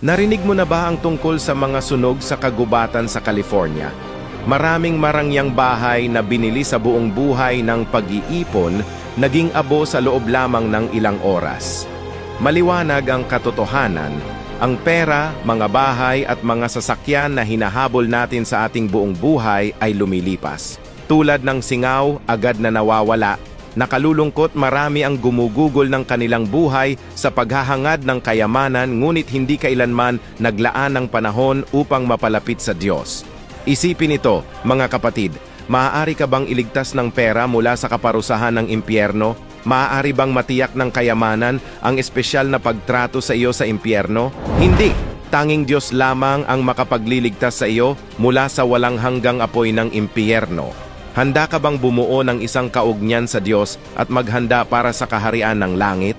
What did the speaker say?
Narinig mo na ba ang tungkol sa mga sunog sa kagubatan sa California? Maraming marangyang bahay na binili sa buong buhay ng pag-iipon, naging abo sa loob lamang ng ilang oras. Maliwanag ang katotohanan, ang pera, mga bahay at mga sasakyan na hinahabol natin sa ating buong buhay ay lumilipas. Tulad ng singaw, agad na nawawala. Nakalulungkot, marami ang gumugugol ng kanilang buhay sa paghahangad ng kayamanan, ngunit hindi kailanman naglaan ng panahon upang mapalapit sa Diyos. Isipin ito, mga kapatid, maaari ka bang iligtas ng pera mula sa kaparusahan ng impyerno? Maaari bang matiyak ng kayamanan ang espesyal na pagtrato sa iyo sa impyerno? Hindi! Tanging Diyos lamang ang makapagliligtas sa iyo mula sa walang hanggang apoy ng impyerno. Handa ka bang bumuo ng isang kaugnayan sa Diyos at maghanda para sa kaharian ng langit?